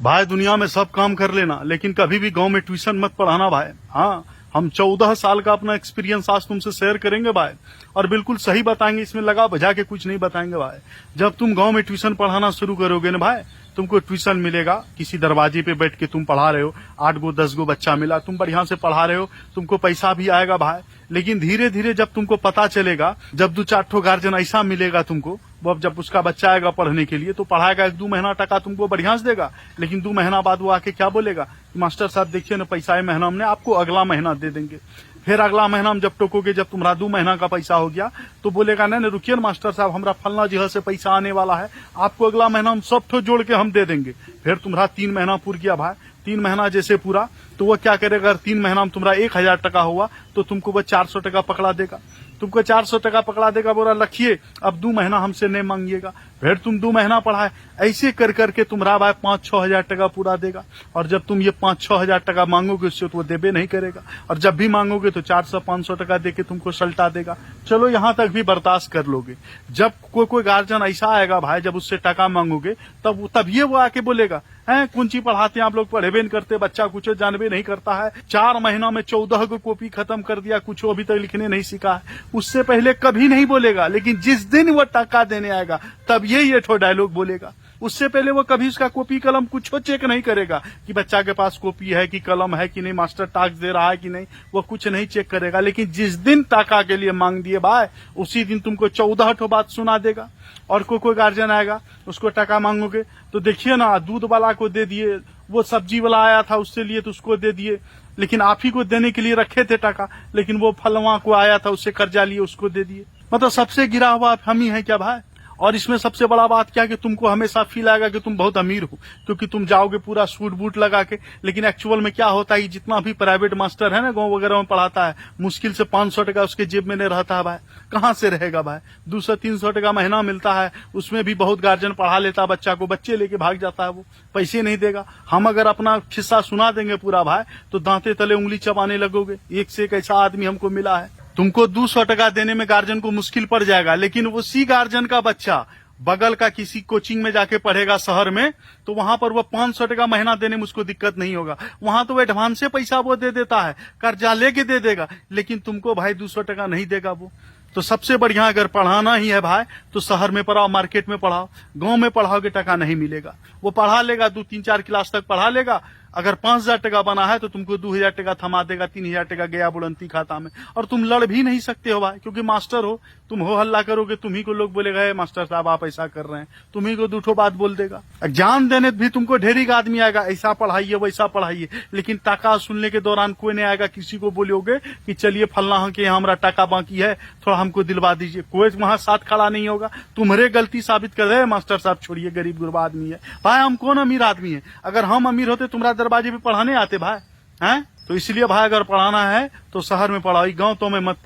भाई दुनिया में सब काम कर लेना, लेकिन कभी भी गांव में ट्यूशन मत पढ़ाना भाई। हाँ, हम 14 साल का अपना एक्सपीरियंस आज तुमसे शेयर करेंगे भाई, और बिल्कुल सही बताएंगे, इसमें लगा बजा के कुछ नहीं बताएंगे भाई। जब तुम गांव में ट्यूशन पढ़ाना शुरू करोगे ना भाई, तुमको ट्यूशन मिलेगा, किसी दरवाजे पे बैठ के तुम पढ़ा रहे हो, 8 गो 10 गो बच्चा मिला, तुम बढ़िया से पढ़ा रहे हो, तुमको पैसा भी आएगा भाई। लेकिन धीरे धीरे जब तुमको पता चलेगा, जब 2-4 ठो गार्जियन ऐसा मिलेगा तुमको, वो जब उसका बच्चा आएगा पढ़ने के लिए तो पढ़ाएगा, 1-2 महीना टका तुमको बढ़िया से देगा, लेकिन 2 महीना बाद वो आके क्या बोलेगा, मास्टर साहब देखिए ना, पैसा है महीना हमने आपको अगला महीना दे देंगे। फिर अगला महीना हम जब टोकोगे, जब तुम्हारा 2 महीना का पैसा हो गया, तो बोलेगा नहीं रुकिए ना मास्टर साहब, हमारा फलना जगह से पैसा आने वाला है, आपको अगला महीना हम सब ठो जोड़ के हम दे देंगे। फिर तुम्हारा 3 महीना पूर गया भाई, 3 महीना जैसे पूरा, तो वो क्या करेगा, अगर 3 महीना में तुम्हारा 1000 टका हुआ तो तुमको वो 400 टका पकड़ा देगा, तुमको 400 टका पकड़ा देगा, बोला रखिए अब 2 महीना हमसे नहीं मांगिएगा। फिर तुम 2 महीना पढ़ाए, ऐसे कर करके तुम्हारा भाई 5-6 हजार टका पूरा देगा। और जब तुम ये 5-6 हजार टका मांगोगे उससे तो वो देबे नहीं करेगा, और जब भी मांगोगे तो 400-500 टका देके तुमको सल्टा देगा। चलो यहाँ तक भी बर्दाश्त कर लोगे। जब कोई गार्जियन ऐसा आएगा भाई, जब उससे टका मांगोगे तब ये वो आके बोलेगा, हैं कौन ची पढ़ाते हैं आप लोग, पढ़ेबे नहीं करते, बच्चा कुछ जानबे नहीं करता है, 4 महीना में 14 को कॉपी खत्म कर दिया, कुछ अभी तक लिखने नहीं सीखा है। उससे पहले कभी नहीं बोलेगा, लेकिन जिस दिन वो टका देने आएगा तब ये ठो डायलॉग बोलेगा। उससे पहले वो कभी उसका कॉपी कलम कुछ चेक नहीं करेगा कि बच्चा के पास कॉपी है कि कलम है कि नहीं, मास्टर टास्क दे रहा है कि नहीं, वो कुछ नहीं चेक करेगा। लेकिन जिस दिन टाका के लिए मांग दिए भाई, उसी दिन तुमको 14 ठो बात सुना देगा। और कोई गार्जियन आएगा, उसको टका मांगोगे तो देखिए ना, दूध वाला को दे दिए, वो सब्जी वाला आया था उससे लिए तो उसको दे दिए, लेकिन आप ही को देने के लिए रखे थे टका, लेकिन वो फलवा को आया था उससे कर्जा लिए उसको दे दिए। मतलब सबसे गिरा हुआ हम ही है क्या भाई। और इसमें सबसे बड़ा बात क्या कि तुमको हमेशा फील आएगा कि तुम बहुत अमीर हो, क्योंकि तुम जाओगे पूरा सूट बूट लगा के। लेकिन एक्चुअल में क्या होता है, जितना भी प्राइवेट मास्टर है ना गांव वगैरह में पढ़ाता है, मुश्किल से 500 टका उसके जेब में नहीं रहता है भाई। कहाँ से रहेगा भाई, 200-300 टका महीना मिलता है, उसमें भी बहुत गार्जियन पढ़ा लेता है बच्चा को, बच्चे लेके भाग जाता है, वो पैसे नहीं देगा। हम अगर अपना किस्सा सुना देंगे पूरा भाई, तो दांते तले उंगली चबाने लगोगे। एक से एक ऐसा आदमी हमको मिला है, तुमको 200 टका देने में गार्जियन को मुश्किल पड़ जाएगा, लेकिन उसी गार्जियन का बच्चा बगल का किसी कोचिंग में जाके पढ़ेगा शहर में, तो वहां पर वो 500 टका महीना देने में उसको दिक्कत नहीं होगा। वहां तो वो एडवांस से पैसा वो दे देता है, कर्जा लेके दे देगा, लेकिन तुमको भाई 200 टका नहीं देगा वो। तो सबसे बढ़िया अगर पढ़ाना ही है भाई, तो शहर में पढ़ाओ, मार्केट में पढ़ाओ। गांव में पढ़ाओगे टका नहीं मिलेगा। वो पढ़ा लेगा, 2-3-4 क्लास तक पढ़ा लेगा, अगर 5000 टका बना है तो तुमको 2000 टका थमा देगा, 3000 टका गया बुलंदी खाता में। और तुम लड़ भी नहीं सकते हो भाई, क्योंकि मास्टर हो, तुम हो हल्ला करोगे, तुम्ही को लोग बोलेगा है मास्टर साहब आप ऐसा कर रहे हैं, तुम्ही को 2 ठो बात बोल देगा। एग्जाम देने भी तुमको ढेरी का आदमी आएगा, ऐसा पढ़ाइए वैसा पढ़ाइए, लेकिन टका सुनने के दौरान कोई नहीं आएगा, किसी को बोलोगे कि चलिए फलना के यहाँ हमारा टका बाकी है, थोड़ा हमको दिलवा दीजिए, कोई वहां साथ खड़ा नहीं होगा। तुम्हारे गलती साबित कर रहे मास्टर साहब छोड़िए, गरीब गुरबा आदमी है भाई, हम कौन अमीर आदमी है। अगर हम अमीर होते तुम्हारा दरवाजे पे पढ़ाने आते भाई, हैं। तो इसलिए भाई अगर पढ़ाना है तो शहर में पढ़ाई, गांव तो में मत पढ़ाओ।